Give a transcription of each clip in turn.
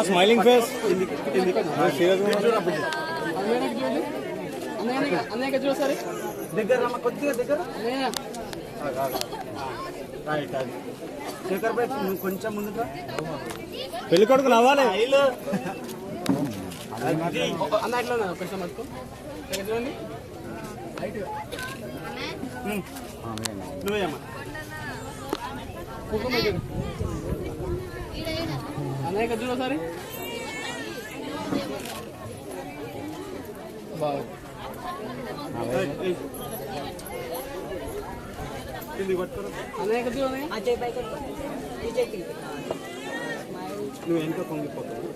smiling face సరే దగ్గర కొద్దిగా దగ్గర శేఖర్ భాయ్ నువ్వు కొంచెం ముందుగా పెళ్లి కొడుకు నవ్వాలి అన్న ఎట్లా కొంచెం పట్టుకో చూడండి నువ్వేమ్మా అన్నయ్య కదా చూడు ఒకసారి బాగా అన్నయ్య కదా చూడు నువ్వు ఎంత పొంగిపోతావు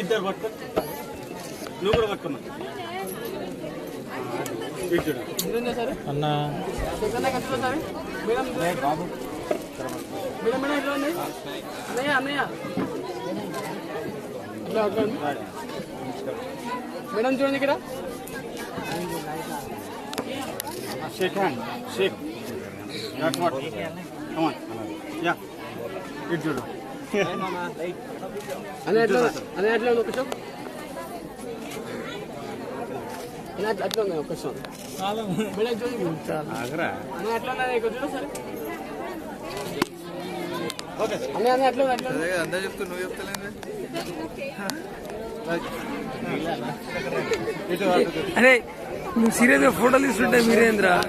ఇద్దరు పట్టుకో నువ్వు కూడా పట్టుకోమ్మా అన్నా బాబు మేడం మేడం ఎట్లా ఉంది అన్నయ్య అన్నయ్య మేడం చూడండి ఇక్కడ షేక్ హ్యాండ్ షేక్ యా ఇటు చూడు అన్నయ్య ఎట్లా అన్నయ్య ఎట్లా ఉంది ఒకసారి అట్లా ఉంది ఒకసారి మేడం చూడండి అన్నయ్య ఎట్లా ఉన్నాయి చూడు సరే ఓకే అన్నయ్య అన్నయ్య ఎట్లా అట్లా అందరూ చెప్తూ నువ్వు చెప్తలేదు అరే నువ్వు సీరియస్గా ఫోటోలు తీసుకుంటే మీరేంద్రా